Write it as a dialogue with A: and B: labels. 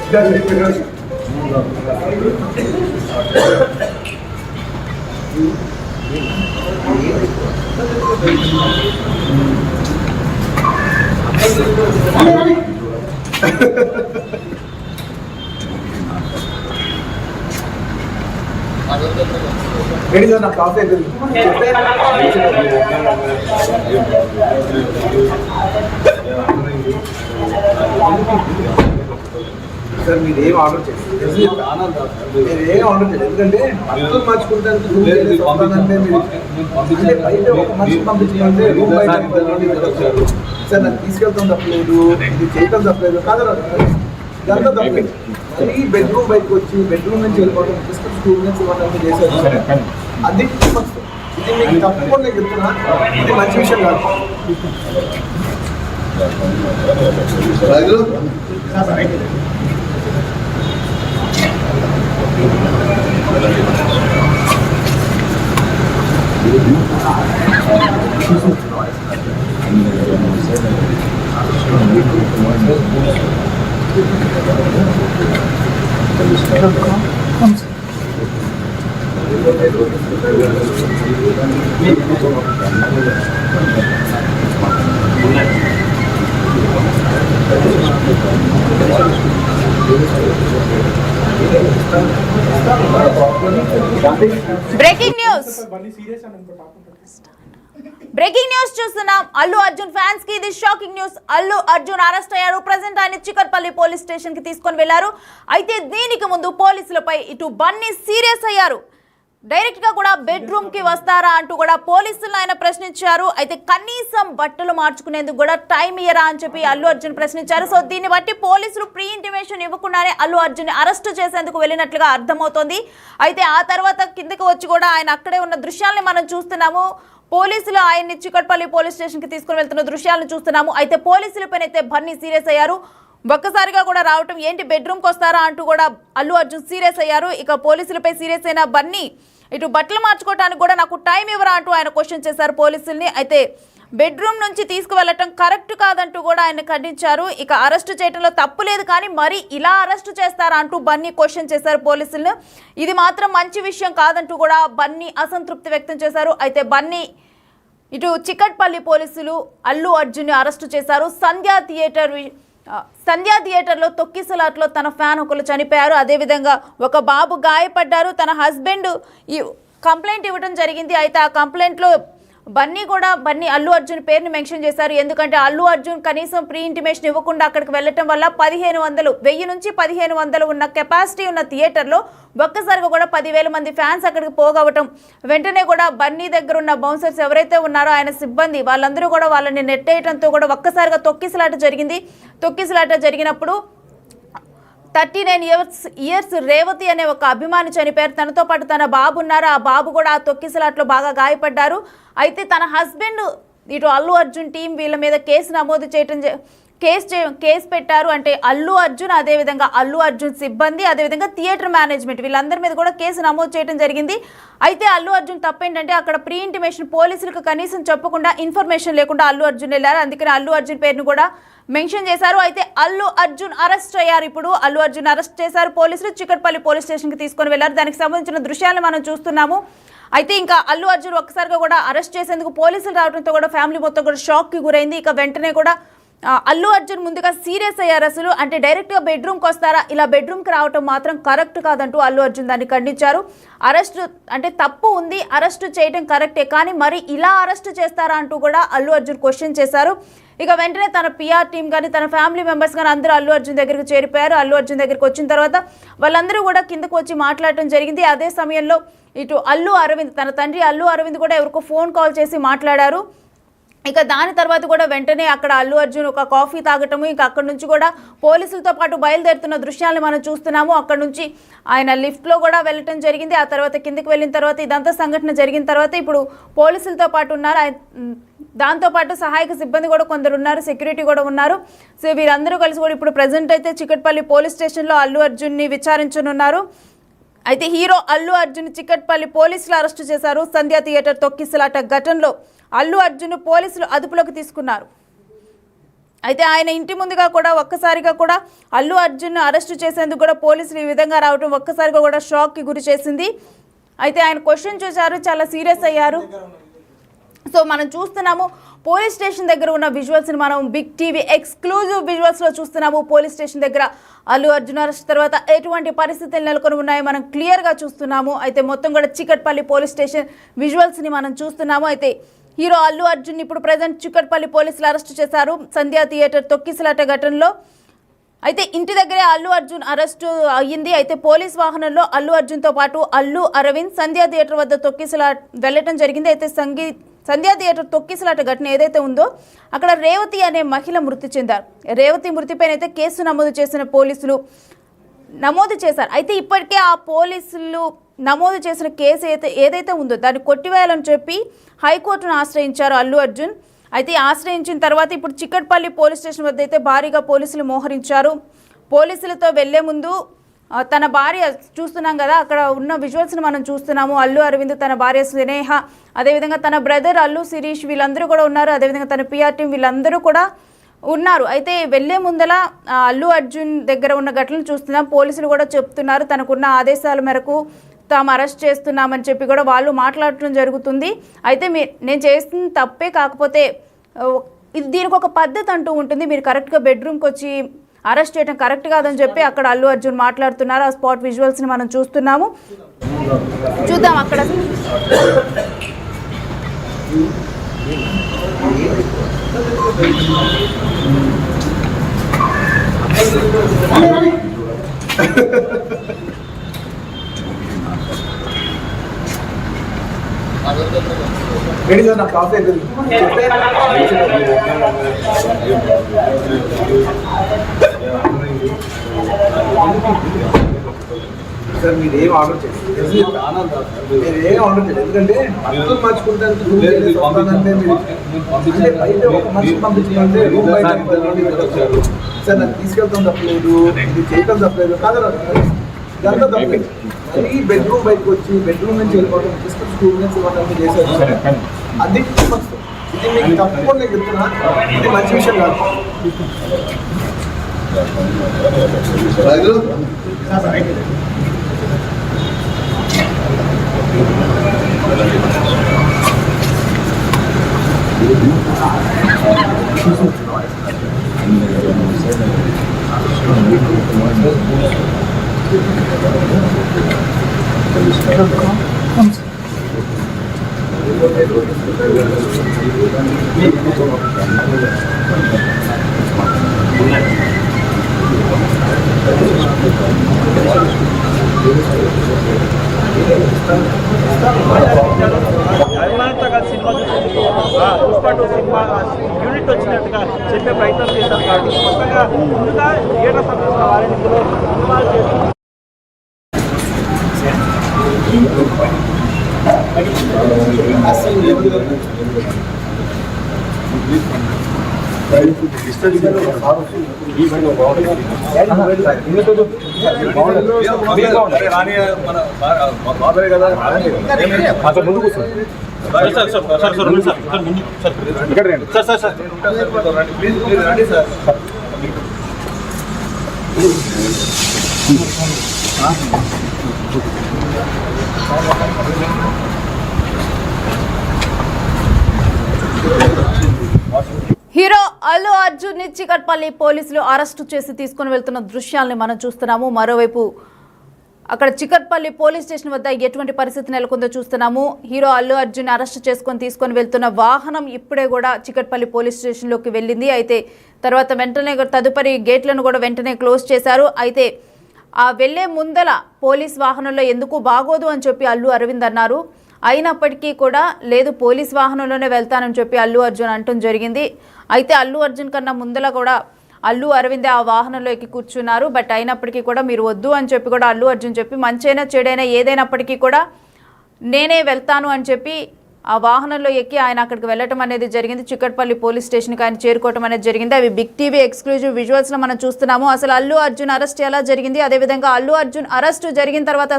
A: నా coffee sir మీరు ఏం ఆర్డర్ చేయండి, ఏం ఆర్డర్ చేయండి. ఎందుకంటే అర్థం మార్చుకుంటానికి బయట ఒక మనిషి పంపించాలంటే రూమ్ బయట సార్ నాకు తీసుకెళ్తాం తప్పలేదు, ఇది చేయటం తప్పలేదు కాదు, ఇదంతా తప్పలేదు. మళ్ళీ బెడ్రూమ్ బయటకు వచ్చి బెడ్రూమ్ నుంచి వెళ్ళిపోవడం, పుస్తకం స్కూల్ నుంచి ఇవ్వడం చేసేది అది ఇది మీకు తప్పకుండా నేను చెప్తున్నా, ఇది మంచి విషయం కాదు.
B: బ్రేకింగ్ న్యూస్ చూస్తున్నాం. అల్లు అర్జున్ ఫ్యాన్స్ కి ఇది shocking news. Allu Arjun arrest అయ్యారు. ప్రెజెంట్ ఆయన చికట్పల్లి పోలీస్ స్టేషన్ కి తీసుకొని వెళ్లారు. అయితే దీనికి ముందు పోలీసులపై ఇటు బన్నీ సీరియస్ అయ్యారు. డైరెక్ట్ గా కూడా బెడ్రూమ్ కి వస్తారా అంటూ కూడా పోలీసులను ఆయన ప్రశ్నించారు. అయితే కనీసం బట్టలు మార్చుకునేందుకు కూడా టైం ఇయ్యరా అని చెప్పి అల్లు అర్జున్ ప్రశ్నించారు. సో దీన్ని బట్టి పోలీసులు ప్రీ ఇంటిమేషన్ ఇవ్వకుండానే అల్లు అర్జున్ అరెస్ట్ చేసేందుకు వెళ్ళినట్లుగా అర్థమవుతోంది. అయితే ఆ తర్వాత కిందకి వచ్చి కూడా ఆయన అక్కడే ఉన్న దృశ్యాల్ని మనం చూస్తున్నాము. పోలీసులు ఆయన్ని చికట్పల్లి పోలీస్ స్టేషన్ కి తీసుకుని వెళ్తున్న దృశ్యాలను చూస్తున్నాము. అయితే పోలీసులపైనైతే బన్నీ సీరియస్ అయ్యారు. ఒక్కసారిగా కూడా రావటం ఏంటి, బెడ్రూమ్కి వస్తారా అంటూ కూడా అల్లు అర్జున్ సీరియస్ అయ్యారు. ఇక పోలీసులపై సీరియస్ అయిన బన్నీ ఇటు బట్టలు మార్చుకోవడానికి కూడా నాకు టైం ఇవ్వరా అంటూ ఆయన క్వశ్చన్ చేశారు పోలీసుల్ని. అయితే బెడ్రూమ్ నుంచి తీసుకువెళ్ళటం కరెక్ట్ కాదంటూ కూడా ఆయన ఖండించారు. ఇక అరెస్టు చేయడంలో తప్పు లేదు, కానీ మరి ఇలా అరెస్టు చేస్తారా అంటూ బన్నీ క్వశ్చన్ చేశారు పోలీసులను. ఇది మాత్రం మంచి విషయం కాదంటూ కూడా బన్నీ అసంతృప్తి వ్యక్తం చేశారు. అయితే బన్నీ ఇటు చికట్పల్లి పోలీసులు అల్లు అర్జున్ అరెస్టు చేశారు. సంధ్యా థియేటర్లో తొక్కిసలాట్లో తన ఫ్యాన్ ఒకరు చనిపోయారు. అదేవిధంగా ఒక బాబు గాయపడ్డారు. తన హస్బెండ్ ఈ కంప్లైంట్ ఇవ్వడం జరిగింది. అయితే ఆ కంప్లైంట్లో బన్నీ అల్లు అర్జున్ పేరుని మెన్షన్ చేశారు. ఎందుకంటే అల్లు అర్జున్ కనీసం ప్రీ ఇంటిమేషన్ ఇవ్వకుండా అక్కడికి వెళ్ళటం వల్ల 1000 నుంచి 1500 ఉన్న కెపాసిటీ ఉన్న థియేటర్లో ఒక్కసారిగా కూడా 10,000 మంది ఫ్యాన్స్ అక్కడికి పోగవటం, వెంటనే కూడా బన్నీ దగ్గర ఉన్న బౌన్సర్స్ ఎవరైతే ఉన్నారో ఆయన సిబ్బంది వాళ్ళందరూ కూడా వాళ్ళని నెట్టేయడంతో కూడా ఒక్కసారిగా తొక్కిసలాట జరిగింది. తొక్కిసలాట జరిగినప్పుడు 39 ఇయర్స్ రేవతి అనే ఒక అభిమాని చనిపోయారు. తనతో పాటు తన బాబు ఉన్నారు. ఆ బాబు కూడా ఆ తొక్కిసలాట్లో బాగా గాయపడ్డారు. అయితే తన హస్బెండ్ ఇటు అల్లు అర్జున్ టీం వీళ్ళ మీద కేసు నమోదు చేయటం కేసు పెట్టారు. అంటే అల్లు అర్జున్, అదేవిధంగా అల్లు అర్జున్ సిబ్బంది, అదేవిధంగా థియేటర్ మేనేజ్మెంట్ వీళ్ళందరి మీద కూడా కేసు నమోదు చేయడం జరిగింది. అయితే అల్లు అర్జున్ తప్పేంటంటే అక్కడ ప్రీ ఇంటిమేషన్ పోలీసులకు కనీసం చెప్పకుండా, ఇన్ఫర్మేషన్ లేకుండా అల్లు అర్జున్ వెళ్ళారు. అందుకని అల్లు అర్జున్ పేరును కూడా మెన్షన్ చేశారు. అయితే అల్లు అర్జున్ అరెస్ట్ అయ్యారు. ఇప్పుడు అల్లు అర్జున్ అరెస్ట్ చేశారు పోలీసులు. చికట్పల్లి పోలీస్ స్టేషన్కి తీసుకొని వెళ్లారు. దానికి సంబంధించిన దృశ్యాలను మనం చూస్తున్నాము. అయితే ఇంకా అల్లు అర్జున్ ఒక్కసారిగా కూడా అరెస్ట్ చేసేందుకు పోలీసులు రావడంతో కూడా ఫ్యామిలీ మొత్తం కూడా షాక్కి గురైంది. ఇక వెంటనే కూడా అల్లు అర్జున్ ముందుగా సీరియస్ అయ్యారు. అసలు అంటే డైరెక్ట్గా బెడ్రూమ్కి వస్తారా, ఇలా బెడ్రూమ్కి రావటం మాత్రం కరెక్ట్ కాదంటూ అల్లు అర్జున్ దాన్ని ఖండించారు. అరెస్ట్ అంటే తప్పు ఉంది, అరెస్ట్ చేయడం కరెక్టే, కానీ మరి ఇలా అరెస్ట్ చేస్తారా అంటూ కూడా అల్లు అర్జున్ క్వశ్చన్ చేశారు. ఇక వెంటనే తన పిఆర్ టీం కానీ తన ఫ్యామిలీ మెంబర్స్ కానీ అందరూ అల్లు అర్జున్ దగ్గరికి చేరిపోయారు. అల్లు అర్జున్ దగ్గరికి వచ్చిన తర్వాత వాళ్ళందరూ కూడా కిందకు వచ్చి మాట్లాడటం జరిగింది. అదే సమయంలో ఇటు అల్లు అరవింద్, తన తండ్రి అల్లు అరవింద్ కూడా ఎవరికో ఫోన్ కాల్ చేసి మాట్లాడారు. ఇక దాని తర్వాత కూడా వెంటనే అక్కడ అల్లు అర్జున్ ఒక కాఫీ తాగటము, ఇంకా అక్కడ నుంచి కూడా పోలీసులతో పాటు బయలుదేరుతున్న దృశ్యాలను మనం చూస్తున్నాము. అక్కడ నుంచి ఆయన లిఫ్ట్లో కూడా వెళ్ళటం జరిగింది. ఆ తర్వాత కిందకి వెళ్ళిన తర్వాత ఇదంతా సంఘటన జరిగిన తర్వాత ఇప్పుడు పోలీసులతో పాటు ఉన్నారు. దాంతోపాటు సహాయక సిబ్బంది కూడా కొందరు ఉన్నారు, సెక్యూరిటీ కూడా ఉన్నారు. సో వీరందరూ కలిసి కూడా ఇప్పుడు ప్రజెంట్ అయితే చికట్పల్లి పోలీస్ స్టేషన్లో అల్లు అర్జున్ని విచారించనున్నారు. అయితే హీరో అల్లు అర్జున్ చికట్పల్లి పోలీసులు అరెస్టు చేశారు. సంధ్యా థియేటర్ తొక్కిసలాట ఘటనలో అల్లు అర్జున్ పోలీసులు అదుపులోకి తీసుకున్నారు. అయితే ఆయన ఇంటి ముందుగా కూడా ఒక్కసారిగా కూడా అల్లు అర్జున్ అరెస్టు చేసేందుకు కూడా పోలీసులు ఈ విధంగా రావడం ఒక్కసారిగా కూడా షాక్కి గురి చేసింది. అయితే ఆయన క్వశ్చన్ చూశారు, చాలా సీరియస్ అయ్యారు. సో మనం చూస్తున్నాము పోలీస్ స్టేషన్ దగ్గర ఉన్న విజువల్స్ని మనం బిగ్ టీవీ ఎక్స్క్లూజివ్ విజువల్స్లో చూస్తున్నాము. పోలీస్ స్టేషన్ దగ్గర అల్లు అర్జున్ అరెస్ట్ తర్వాత ఎటువంటి పరిస్థితులు నెలకొని ఉన్నాయో మనం క్లియర్గా చూస్తున్నాము. అయితే మొత్తం కూడా చికట్పల్లి పోలీస్ స్టేషన్ విజువల్స్ని మనం చూస్తున్నాము. అయితే హీరో అల్లు అర్జున్ ఇప్పుడు ప్రజెంట్ చికట్పల్లి పోలీసులు అరెస్ట్ చేశారు సంధ్యా థియేటర్ తొక్కిసలాట ఘటనలో. అయితే ఇంటి దగ్గరే అల్లు అర్జున్ అరెస్టు అయ్యింది. అయితే పోలీస్ వాహనంలో అల్లు అర్జున్తో పాటు అల్లు అరవింద్ సంధ్యా థియేటర్ వద్ద తొక్కిసలాట వెళ్ళటం జరిగింది. అయితే సంధ్యా థియేటర్ తొక్కిసలాట ఘటన ఏదైతే ఉందో అక్కడ రేవతి అనే మహిళ మృతి చెందారు. రేవతి మృతిపైన అయితే కేసు నమోదు చేసిన పోలీసులు నమోదు చేశారు. అయితే ఇప్పటికే ఆ పోలీసులు నమోదు చేసిన కేసు ఏదైతే ఉందో దాన్ని కొట్టివేయాలని చెప్పి హైకోర్టును ఆశ్రయించారు అల్లు అర్జున్. అయితే ఆశ్రయించిన తర్వాత ఇప్పుడు చికట్పల్లి పోలీస్ స్టేషన్ వద్ద అయితే భారీగా పోలీసులు మోహరించారు. పోలీసులతో వెళ్లే ముందు తన భార్య చూస్తున్నాం కదా, అక్కడ ఉన్న విజువల్స్ని మనం చూస్తున్నాము. అల్లు అరవింద్, తన భార్య స్నేహ, అదేవిధంగా తన బ్రదర్ అల్లు శిరీష్ వీళ్ళందరూ కూడా ఉన్నారు. అదేవిధంగా తన పిఆర్ టీం వీళ్ళందరూ కూడా ఉన్నారు. అయితే వెళ్లే ముందల అల్లు అర్జున్ దగ్గర ఉన్న ఘటనలు చూస్తున్నాం. పోలీసులు కూడా చెప్తున్నారు తనకున్న ఆదేశాల మేరకు తాము అరెస్ట్ చేస్తున్నామని చెప్పి కూడా వాళ్ళు మాట్లాడటం జరుగుతుంది. అయితే నేను చేస్తున్న తప్పే, కాకపోతే దీనికి ఒక పద్ధతి అంటూ ఉంటుంది. మీరు కరెక్ట్గా బెడ్రూమ్కి వచ్చి అరెస్ట్ చేయడం కరెక్ట్ కాదని చెప్పి అక్కడ అల్లు అర్జున్ మాట్లాడుతున్నారు. ఆ స్పాట్ విజువల్స్ని మనం చూస్తున్నాము, చూద్దాం అక్కడ.
A: రెడీ సార్, నాకు కాఫీ అవుతుంది. సార్ మీరు ఏం ఆర్డర్ చేయండి, మీరు ఏం ఆర్డర్ చేయండి. ఎందుకంటే అర్థం మార్చుకుంటానికి బయట ఒక మనిషి పంపించాలంటే రూమ్ బయట సార్ నాకు తీసుకెళ్తాం తప్పలేదు, ఇది చేయటం తప్పలేదు కాదు, ఇదంతా తప్పలేదు. మళ్ళీ బెడ్రూమ్ బయటకు వచ్చి బెడ్రూమ్ నుంచి వెళ్ళిపోవడం, తీసుకుని స్కూల్ నుంచి ఇవ్వడం చేశారు. అది ఇది మీకు తప్పకుండా చెప్తున్నా, ఇది మంచి విషయం కాదు.
C: అభిమానులతో కలిసి సినిమా చూసేందుకు పుష్ప 2 సినిమా యూనిట్ వచ్చినట్టుగా చెప్పే ప్రయత్నం చేశారు. కాబట్టి మొత్తంగా ముందుగా థియేటర్ సంబంధించిన వారిని సినిమాలు చేస్తున్నారు.
B: హీరో అల్లు అర్జున్ ని చికట్పల్లి పోలీసులు అరెస్టు చేసి తీసుకుని వెళ్తున్న దృశ్యాలని మనం చూస్తున్నాము. మరోవైపు అక్కడ చికట్పల్లి పోలీస్ స్టేషన్ వద్ద ఎటువంటి పరిస్థితి నెలకొందో చూస్తున్నాము. హీరో అల్లు అర్జున్ అరెస్ట్ చేసుకొని తీసుకొని వెళ్తున్న వాహనం ఇప్పుడే కూడా చికట్పల్లి పోలీస్ స్టేషన్లోకి వెళ్ళింది. అయితే తర్వాత వెంటనే తదుపరి గేట్లను కూడా వెంటనే క్లోజ్ చేశారు. అయితే ఆ వెళ్లే ముందల పోలీస్ వాహనంలో ఎందుకు బాగోదు అని చెప్పి అల్లు అరవింద్ అన్నారు. అయినప్పటికీ కూడా లేదు, పోలీస్ వాహనంలోనే వెళ్తానని చెప్పి అల్లు అర్జున్ అంటం జరిగింది. అయితే అల్లు అర్జున్ కన్నా ముందల కూడా అల్లు అరవిందే ఆ వాహనంలో ఎక్కి కూర్చున్నారు. బట్ అయినప్పటికీ కూడా మీరు వద్దు అని చెప్పి కూడా అల్లు అర్జున్ చెప్పి మంచైనా చెడైనా ఏదైనప్పటికీ కూడా నేనే వెళ్తాను అని చెప్పి ఆ వాహనంలో ఎక్కి ఆయన అక్కడికి వెళ్ళటం అనేది జరిగింది. చికట్పల్లి పోలీస్ స్టేషన్కి ఆయన చేరుకోవటం అనేది జరిగింది. అవి బిగ్ టీవీ ఎక్స్క్లూజివ్ విజువల్స్లో మనం చూస్తున్నాము. అసలు అల్లు అర్జున్ అరెస్ట్ ఎలా జరిగింది, అదేవిధంగా అల్లు అర్జున్ అరెస్ట్ జరిగిన తర్వాత